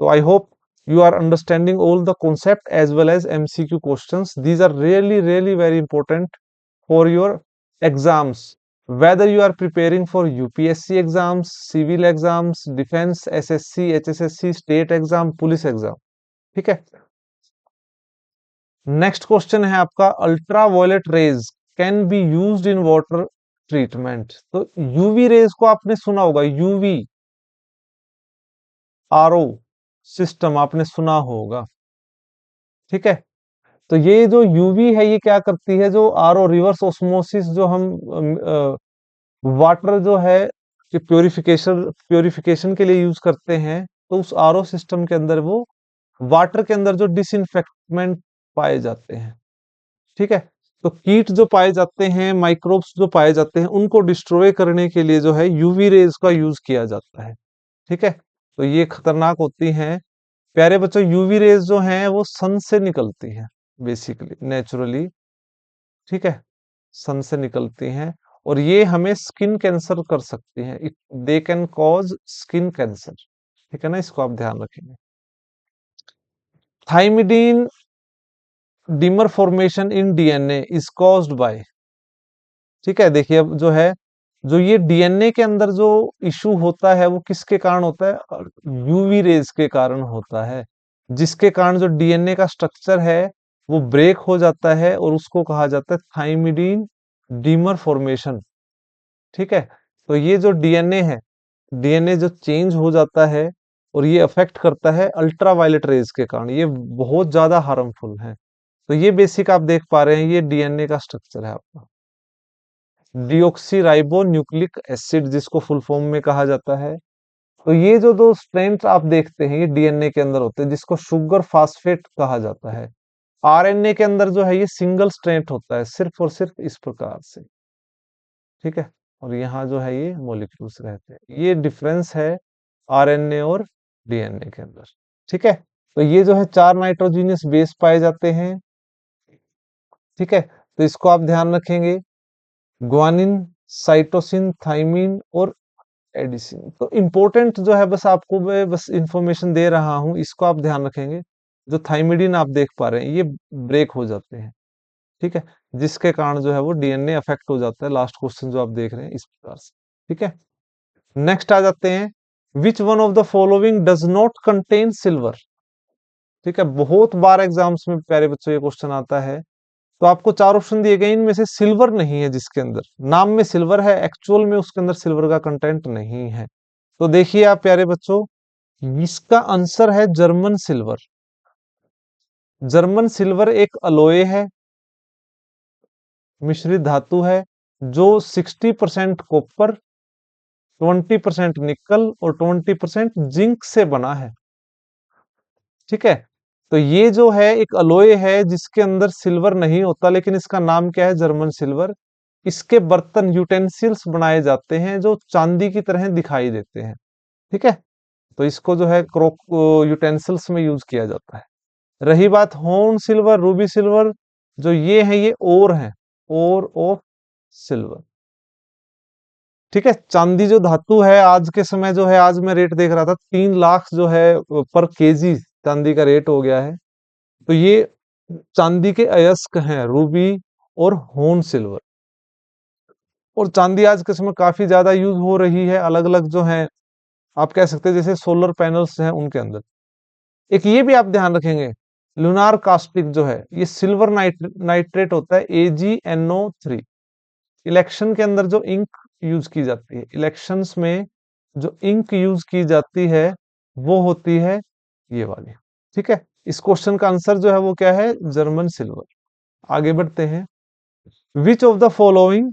तो I hope you are understanding all the concept as well as MCQ questions. These are really, really very important for your exams. Whether you are preparing for UPSC exams, civil exams, defense, SSC, HSSC, state exam, police exam, ठीक है। Next question है आपका, ultra violet rays can be used in water treatment. तो UV rays को आपने सुना होगा, UV RO system आपने सुना होगा, ठीक है। तो ये जो यूवी है ये क्या करती है, जो आरओ रिवर्स ऑस्मोसिस जो हम वाटर जो है कि प्योरिफिकेशन प्योरिफिकेशन के लिए यूज करते हैं, तो उस आरओ सिस्टम के अंदर वो वाटर के अंदर जो डिसइंफेक्टमेंट पाए जाते हैं, ठीक है। तो कीट जो पाए जाते हैं, माइक्रोब्स जो पाए जाते हैं, उनको डिस्ट्रॉय करने के लिए जो है यूवी रेज का यूज किया जाता है, ठीक है। तो ये खतरनाक होती हैं प्यारे बच्चों। यूवी रेज जो हैं वो सन से निकलती हैं बेसिकली, नेचुरली, ठीक है, सन से निकलती हैं, और ये हमें स्किन कैंसर कर सकती हैं। They can cause skin cancer, ठीक है ना, इसको आप ध्यान रखेंगे। Thymidine dimer formation in DNA is caused by, ठीक है। देखिए अब जो है, जो ये डीएनए के अंदर जो इशू होता है वो किसके कारण होता है, यूवी रेज के कारण होता है, जिसके कारण जो डीएनए का स्ट्रक्चर है वो ब्रेक हो जाता है, और उसको कहा जाता है थाइमिडीन डीमर फॉर्मेशन, ठीक है। तो ये जो डीएनए है, डीएनए जो चेंज हो जाता है, और ये अफेक्ट करता है अल्ट्रावायलेट रेज के कारण, ये बहुत ज्यादा हार्मफुल है। तो ये बेसिक आप देख पा रहे हैं, ये डीएनए का स्ट्रक्चर है आपका, डीऑक्सी न्यूक्लिक एसिड जिसको फुल फॉर्म में कहा जाता है। तो ये जो दो स्ट्रैंड आप देखते हैं ये डीएनए के अंदर होते हैं, जिसको शुगर फास्फेट कहा जाता है। आरएनए के अंदर जो है ये सिंगल स्ट्रैंड होता है, सिर्फ और सिर्फ इस प्रकार से, ठीक है। और यहाँ जो है ये मॉलिक्यूल्स रहते हैं, ये डिफरेंस है आरएनए और डीएनए के अंदर, ठीक है। तो ये जो है चार नाइट्रोजीनियस बेस पाए जाते हैं, ठीक है। तो इसको आप ध्यान रखेंगे, ग्वानिन, साइटोसिन, थाइमिन और एडिसिन। तो इंपॉर्टेंट जो है, बस आपको मैं बस इंफॉर्मेशन दे रहा हूं, इसको आप ध्यान रखेंगे। जो थाइमिडिन आप देख पा रहे हैं ये ब्रेक हो जाते हैं, ठीक है, जिसके कारण जो है वो डीएनए अफेक्ट हो जाता है। लास्ट क्वेश्चन जो आप देख रहे हैं इस प्रकार से, ठीक है। नेक्स्ट आ जाते हैं, विच one of the following does not contain silver, ठीक है। बहुत बार एग्जाम्स में प्यारे बच्चों ये क्वेश्चन आता है। तो आपको चार ऑप्शन दिए गए, इनमें से सिल्वर नहीं है, जिसके अंदर नाम में सिल्वर है, एक्चुअल में उसके अंदर सिल्वर का कंटेंट नहीं है। तो देखिए आप प्यारे बच्चों, इसका आंसर है जर्मन सिल्वर। जर्मन सिल्वर एक अलोय है, मिश्रित धातु है, जो 60% कॉपर, 20% निकल और 20% जिंक से बना है, ठीक है। तो ये जो है एक अलोय है जिसके अंदर सिल्वर नहीं होता, लेकिन इसका नाम क्या है, जर्मन सिल्वर। इसके बर्तन यूटेंसिल्स बनाए जाते हैं जो चांदी की तरह दिखाई देते हैं, ठीक है। तो इसको जो है क्रोक यूटेंसिल्स में यूज किया जाता है। रही बात होर्न सिल्वर, रूबी सिल्वर, जो ये है ये ओर है, ओर ऑफ सिल्वर, ठीक है। चांदी जो धातु है आज के समय जो है, आज मैं रेट देख रहा था 3 लाख जो है पर केजी चांदी का रेट हो गया है। तो ये चांदी के अयस्क हैं, रूबी और होर्न सिल्वर। और चांदी आज के समय काफी ज्यादा यूज हो रही है, अलग अलग जो है आप कह सकते हैं जैसे सोलर पैनल्स हैं उनके अंदर। एक ये भी आप ध्यान रखेंगे, लुनार कास्टिक जो है ये सिल्वर नाइट्रेट होता है, AgNO3। इलेक्शन के अंदर जो इंक यूज की जाती है, इलेक्शंस में जो इंक यूज की जाती है वो होती है ये वाली। ठीक है, इस क्वेश्चन का आंसर जो है वो क्या है, जर्मन सिल्वर। आगे बढ़ते हैं। विच of the following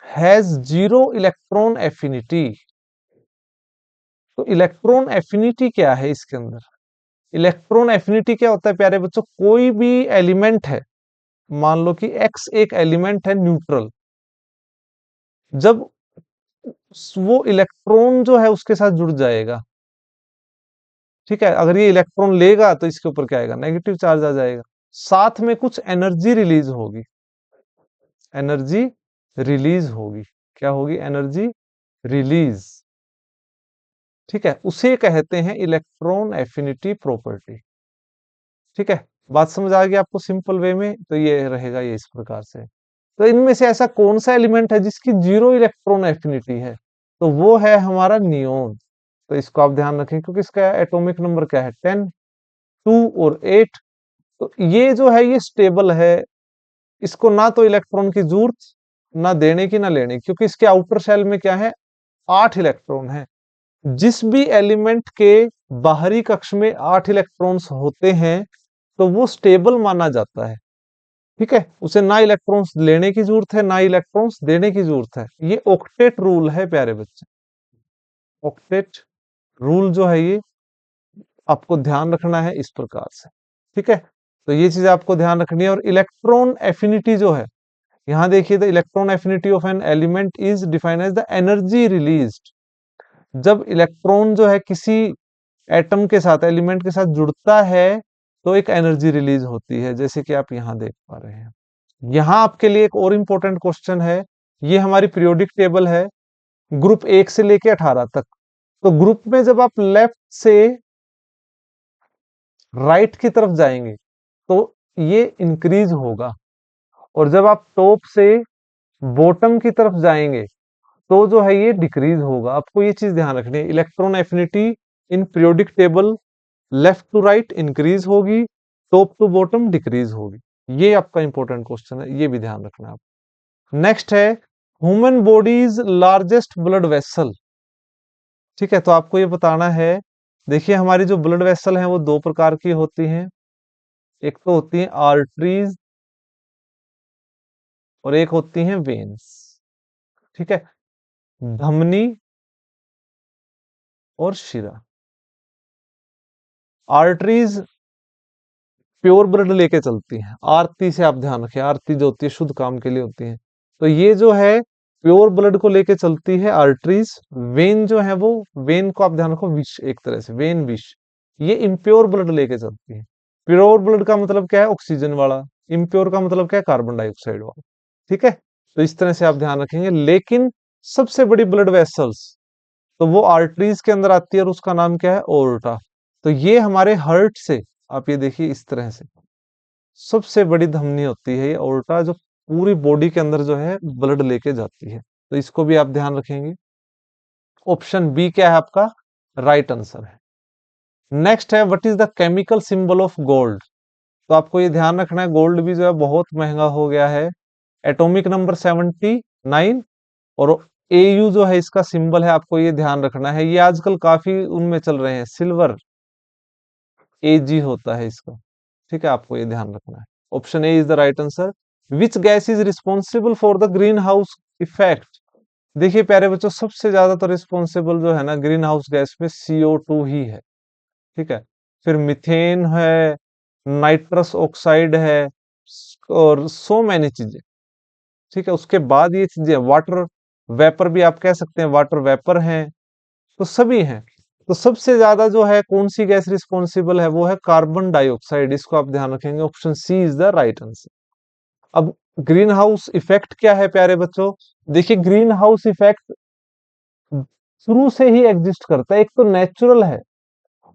has zero electron affinity. तो इलेक्ट्रॉन एफिनिटी क्या है इसके अंदर? इलेक्ट्रॉन एफिनिटी क्या होता है प्यारे बच्चों? कोई भी एलिमेंट है, मान लो कि एक्स एक एलिमेंट है न्यूट्रल, जब वो इलेक्ट्रॉन जो है उसके साथ जुड़ जाएगा, ठीक है, अगर ये इलेक्ट्रॉन लेगा तो इसके ऊपर क्या आएगा, नेगेटिव चार्ज आ जाएगा, साथ में कुछ एनर्जी रिलीज होगी, एनर्जी रिलीज होगी। क्या होगी? Energy release. ठीक है, उसे कहते हैं इलेक्ट्रॉन एफिनिटी प्रॉपर्टी। ठीक है, बात समझ आ गई आपको सिंपल वे में? तो ये रहेगा ये इस प्रकार से। तो इनमें से ऐसा कौन सा एलिमेंट है जिसकी जीरो इलेक्ट्रॉन एफिनिटी है? तो वो है हमारा नियोन। तो इसको आप ध्यान रखें क्योंकि इसका एटॉमिक नंबर क्या है, 10, 2 और 8। तो ये जो है ये स्टेबल है, इसको ना तो इलेक्ट्रॉन की जरूरत, ना देने की ना लेने की, क्योंकि इसके आउटर शेल में क्या है, 8 इलेक्ट्रॉन है। जिस भी एलिमेंट के बाहरी कक्ष में 8 इलेक्ट्रॉन्स होते हैं तो वो स्टेबल माना जाता है। ठीक है, उसे ना इलेक्ट्रॉन्स लेने की जरूरत है ना इलेक्ट्रॉन्स देने की जरूरत है। ये ऑक्टेट रूल है प्यारे बच्चे। ऑक्टेट रूल जो है ये आपको ध्यान रखना है इस प्रकार से। ठीक है, तो ये चीज आपको ध्यान रखनी है। और इलेक्ट्रॉन एफिनिटी जो है, यहां देखिए, the electron affinity of an element is defined as the energy released. जब इलेक्ट्रॉन जो है किसी एटम के साथ, एलिमेंट के साथ जुड़ता है तो एक एनर्जी रिलीज होती है, जैसे कि आप यहां देख पा रहे हैं। यहां आपके लिए एक और इंपॉर्टेंट क्वेश्चन है। ये हमारी पीरियोडिक टेबल है, ग्रुप 1 से लेके 18 तक। तो ग्रुप में जब आप लेफ्ट से राइट की तरफ जाएंगे तो ये इंक्रीज होगा, और जब आप टॉप से बॉटम की तरफ जाएंगे तो जो है ये डिक्रीज होगा। आपको ये चीज ध्यान रखनी है। Electron affinity in periodic table left to right increase होगी, टॉप टू बॉटम डिक्रीज होगी। ये आपका इंपॉर्टेंट क्वेश्चन है, ये भी ध्यान रखना है आप। नेक्स्ट है human bodies largest blood vessel. ठीक है, तो आपको ये बताना है। देखिए, हमारी जो ब्लड वेसल है वो दो प्रकार की होती हैं। एक तो होती है आर्टरीज और एक होती हैं वेन्स। ठीक है, धमनी और शिरा। आर्टरीज प्योर ब्लड लेके चलती हैं, आरती से आप ध्यान रखें, आरती जो होती है शुद्ध काम के लिए होती है। तो ये जो है प्योर ब्लड को लेके चलती है आर्टरीज। वेन जो है वो, वेन को आप ध्यान रखो विष, एक तरह से वेन विष, ये इम्प्योर ब्लड लेके चलती है। प्योर ब्लड का मतलब क्या है, ऑक्सीजन वाला। इम्प्योर का मतलब क्या है, कार्बन डाइऑक्साइड वाला। ठीक है, तो इस तरह से आप ध्यान रखेंगे। लेकिन सबसे बड़ी ब्लड वेसल्स तो वो आर्टरीज के अंदर आती है और उसका नाम क्या है, ओर्टा। तो ये हमारे हार्ट से, आप ये देखिए इस तरह से, सबसे बड़ी धमनी होती है ये ओर्टा, जो पूरी बॉडी के अंदर जो है ब्लड लेके जाती है। तो इसको भी आप ध्यान रखेंगे। ऑप्शन बी क्या है आपका, राइट आंसर है। नेक्स्ट है, what is the chemical symbol of gold. तो आपको ये ध्यान रखना है, गोल्ड भी जो है बहुत महंगा हो गया है। एटॉमिक नंबर 79, और एयू जो है इसका सिंबल है, आपको ये ध्यान रखना है। ये आजकल काफी उनमें चल रहे हैं, सिल्वर एजी होता है इसका। ठीक है, आपको ये ध्यान रखना है। Option A is the right answer. Which gas is responsible for the green house effect. देखिए प्यारे बच्चों, सबसे ज्यादा तो रिस्पॉन्सिबल जो है ना ग्रीन हाउस गैस में CO2 ही है। ठीक है, फिर मिथेन है, नाइट्रस ऑक्साइड है, और सो मैनी चीजें। ठीक है, उसके बाद ये चीजें वाटर वेपर भी आप कह सकते हैं, वाटर वेपर हैं, तो सभी हैं। तो सबसे ज्यादा जो है कौन सी गैस रिस्पॉन्सिबल है, वो है कार्बन डाइऑक्साइड। इसको आप ध्यान रखेंगे, option C is the right answer. अब ग्रीन हाउस इफेक्ट क्या है प्यारे बच्चों? देखिए, ग्रीन हाउस इफेक्ट शुरू से ही एग्जिस्ट करता है। एक तो नेचुरल है,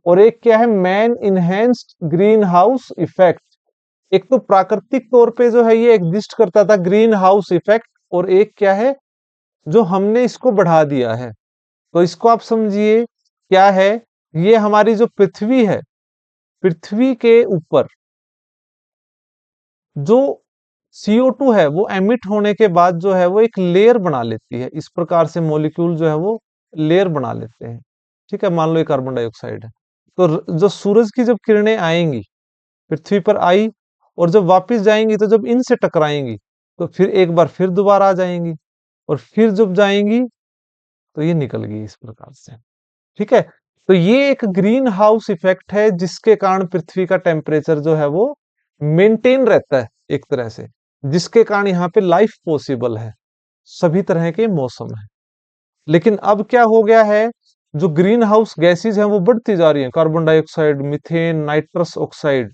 और एक क्या है, man enhanced green house effect. एक तो प्राकृतिक तौर पे जो है ये एग्जिस्ट करता था ग्रीन हाउस इफेक्ट, और एक क्या है, जो हमने इसको बढ़ा दिया है। तो इसको आप समझिए क्या है, ये हमारी जो पृथ्वी है, पृथ्वी के ऊपर जो CO2 है वो एमिट होने के बाद जो है वो एक लेयर बना लेती है। इस प्रकार से मॉलिक्यूल जो है वो लेयर बना लेते हैं। ठीक है, मान लो ये कार्बन डाइऑक्साइड है। तो जो सूरज की जब किरणें आएंगी, पृथ्वी पर आई, और जब वापस जाएंगी तो जब इनसे टकराएंगी तो फिर एक बार फिर दोबारा आ जाएंगी, और फिर जब जाएंगी तो ये निकल गई इस प्रकार से। ठीक है, तो ये एक ग्रीन हाउस इफेक्ट है जिसके कारण पृथ्वी का टेम्परेचर जो है वो मेंटेन रहता है एक तरह से, जिसके कारण यहाँ पे लाइफ पॉसिबल है, सभी तरह के मौसम है। लेकिन अब क्या हो गया है, जो ग्रीन हाउस गैसेज हैं वो बढ़ती जा रही हैं, carbon dioxide, methane, nitrous oxide.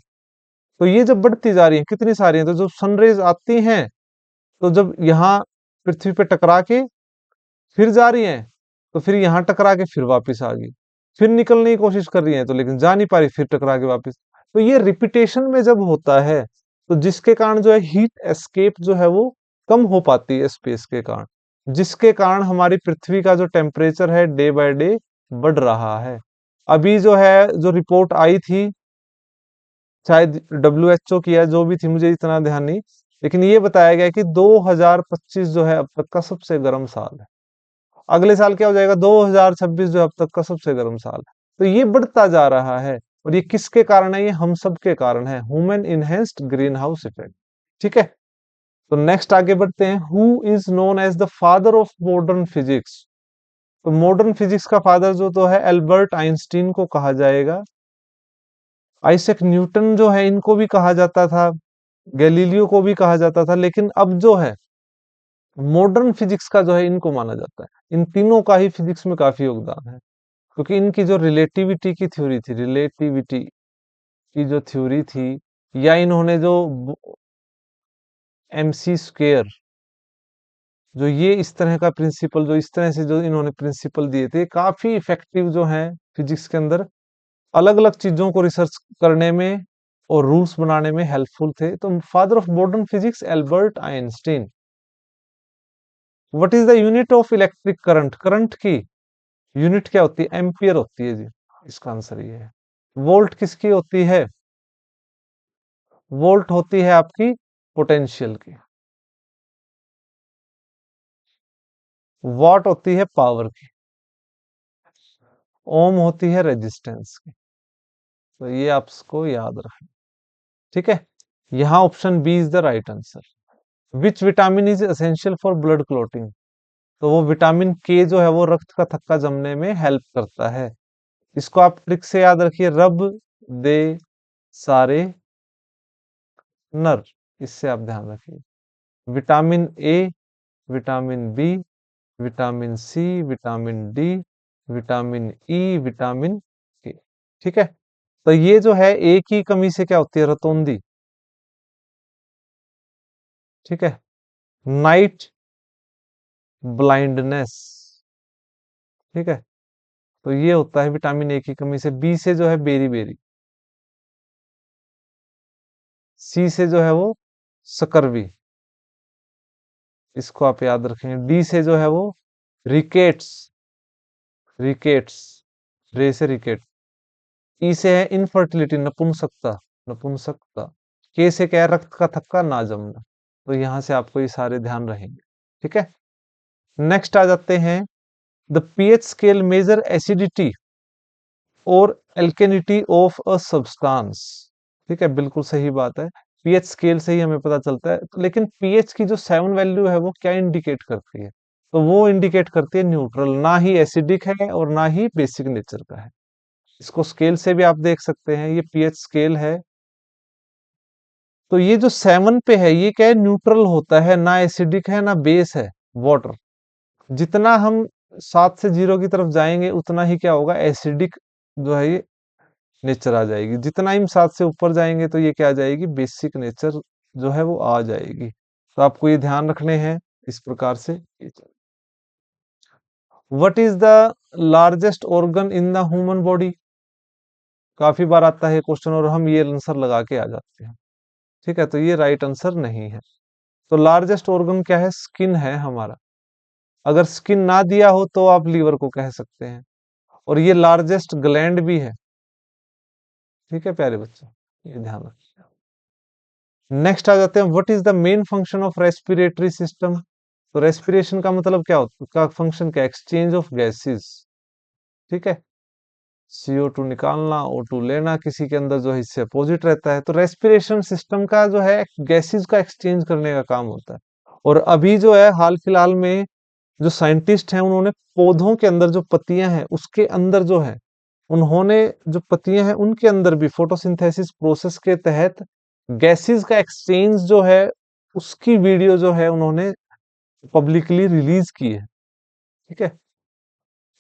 तो ये जब बढ़ती जा रही हैं, कितनी सारी हैं, तो जब सनरेज आती हैं तो जब यहाँ पृथ्वी पे टकरा के फिर जा रही हैं, तो फिर यहाँ टकरा के फिर वापस आ गई, फिर निकलने की कोशिश कर रही हैं तो लेकिन जा नहीं पा रही, फिर टकरा के वापस। तो ये रिपीटेशन में जब होता है, तो जिसके कारण जो है हीट एस्केप जो है वो कम हो पाती है स्पेस के कारण, जिसके कारण हमारी पृथ्वी का जो टेम्परेचर है डे बाय डे बढ़ रहा है। अभी जो है, जो रिपोर्ट आई थी, शायद WHO की है, जो भी थी मुझे इतना ध्यान नहीं, लेकिन ये बताया गया कि 2025 जो है अब तक का सबसे गर्म साल है। अगले साल क्या हो जाएगा, 2026 जो अब तक का सबसे गर्म साल है। तो ये बढ़ता जा रहा है, और ये किसके कारण है, ये हम सब के कारण है, human enhanced green house effect. ठीक है, तो नेक्स्ट आगे बढ़ते हैं। Who is known as the father of modern physics? तो मॉडर्न फिजिक्स का फादर जो तो है एल्बर्ट आइंस्टीन को कहा जाएगा। आइजैक न्यूटन जो है इनको भी कहा जाता था, गैलीलियो को भी कहा जाता था, लेकिन अब जो है मॉडर्न फिजिक्स का जो है इनको माना जाता है। इन तीनों का ही फिजिक्स में काफी योगदान है, क्योंकि इनकी जो रिलेटिविटी की थ्योरी थी, रिलेटिविटी की जो थ्योरी थी, या इन्होंने जो MC² जो ये इस तरह का प्रिंसिपल, जो इस तरह से जो इन्होंने प्रिंसिपल दिए थे, काफी इफेक्टिव जो है फिजिक्स के अंदर, अलग अलग चीजों को रिसर्च करने में और रूल्स बनाने में हेल्पफुल थे। तो father of modern physics Albert Einstein. What is the unit of electric current? Current की यूनिट क्या होती है? एम्पियर होती है जी। इसका आंसर ये है। वोल्ट किसकी होती है? वोल्ट होती है आपकी पोटेंशियल की। वॉट होती है पावर की। ओम होती है रेजिस्टेंस की। तो ये आपको याद रखना। ठीक है, यहाँ option B is the right answer. Which vitamin is essential for blood clotting? तो वो विटामिन के जो है वो रक्त का थक्का जमने में हेल्प करता है। इसको आप ट्रिक से याद रखिए, रब दे सारे नर, इससे आप ध्यान रखिए। Vitamin A, vitamin B, vitamin C, vitamin D, vitamin E, vitamin K. ठीक है, तो ये जो है ए की कमी से क्या होती है? रतौंधी। ठीक है, नाइट ब्लाइंडनेस। ठीक है, तो ये होता है विटामिन ए की कमी से। बी से जो है बेरी बेरी। सी से जो है वो सकरवी, इसको आप याद रखेंगे। डी से जो है वो रिकेट्स, रिकेट्स, रे से रिकेट। ई से है इनफर्टिलिटी, नपुंसकता, नपुंसकता। के से क्या है? रक्त का थक्का ना जमना। तो यहां से आपको ये सारे ध्यान रहेंगे। ठीक है, नेक्स्ट आ जाते हैं। The pH scale major acidity और एल्केनिटी ऑफ अ सब्सटेंस। ठीक है, बिल्कुल सही बात है, पीएच स्केल से ही हमें पता चलता है। लेकिन पीएच की जो 7 वैल्यू है वो क्या इंडिकेट करती है? तो वो इंडिकेट करती है न्यूट्रल, ना ही एसिडिक है और ना ही बेसिक नेचर का है। इसको स्केल से भी आप देख सकते हैं, ये पीएच स्केल है। तो ये जो 7 पे है ये क्या है? न्यूट्रल होता है, ना एसिडिक है ना बेस है, वाटर। जितना हम 7 से 0 की तरफ जाएंगे उतना ही क्या होगा? एसिडिक जो है ये नेचर आ जाएगी। जितना हम 7 से ऊपर जाएंगे तो ये क्या आ जाएगी? बेसिक नेचर जो है वो आ जाएगी। तो आपको ये ध्यान रखने हैं इस प्रकार से। What is the largest organ in the human body? काफी बार आता है क्वेश्चन और हम ये आंसर लगा के आ जाते हैं। ठीक है, तो ये राइट आंसर नहीं है। तो लार्जेस्ट ऑर्गन क्या है? स्किन है हमारा। अगर स्किन ना दिया हो तो आप लीवर को कह सकते हैं। और ये लार्जेस्ट ग्लैंड भी है। ठीक है प्यारे बच्चों, ये ध्यान रखिए। नेक्स्ट आ जाते हैं। What is the main function of respiratory system? तो रेस्पिरेशन का मतलब क्या होता का फंक्शन क्या, एक्सचेंज ऑफ गैसेस, ठीक है। CO2 निकालना, O2 लेना, किसी के अंदर जो है इससे अपोजिट रहता है। तो रेस्पिरेशन सिस्टम का जो है गैसेस का एक्सचेंज करने का काम होता है। और अभी जो है हाल फिलहाल में जो साइंटिस्ट हैं उन्होंने पौधों के अंदर जो पत्तियां हैं उसके अंदर जो है, उन्होंने जो पत्तियां हैं उनके अंदर भी फोटोसिंथेसिस प्रोसेस के तहत गैसेस का एक्सचेंज जो है उसकी वीडियो जो है उन्होंने पब्लिकली रिलीज की है, ठीक है।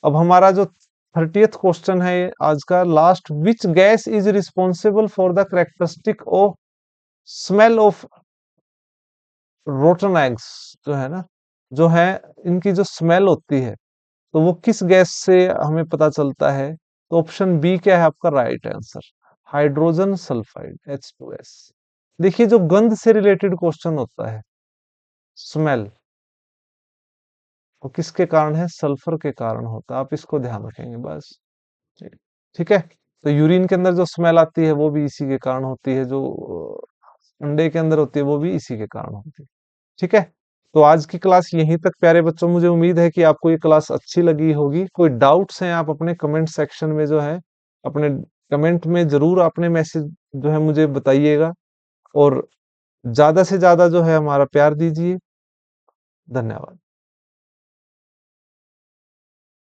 अब हमारा जो 30th क्वेश्चन है आज का last, which gas is responsible for the characteristic of smell of rotten eggs, जो है ना, जो है इनकी जो स्मेल होती है तो वो किस गैस से हमें पता चलता है। तो ऑप्शन बी क्या है आपका right answer, hydrogen sulphide H2S। देखिए जो गंध से रिलेटेड क्वेश्चन होता है, स्मेल, वो किसके कारण है, सल्फर के कारण होता है। आप इसको ध्यान रखेंगे बस, ठीक है। तो यूरिन के अंदर जो स्मेल आती है वो भी इसी के कारण होती है, जो अंडे के अंदर होती है वो भी इसी के कारण होती है, ठीक है। तो आज की क्लास यहीं तक प्यारे बच्चों, मुझे उम्मीद है कि आपको ये क्लास अच्छी लगी होगी। कोई डाउट्स हैं आप अपने कमेंट सेक्शन में जो है अपने कमेंट में जरूर अपने मैसेज जो है मुझे बताइएगा, और ज्यादा से ज्यादा जो है हमारा प्यार दीजिए। धन्यवाद।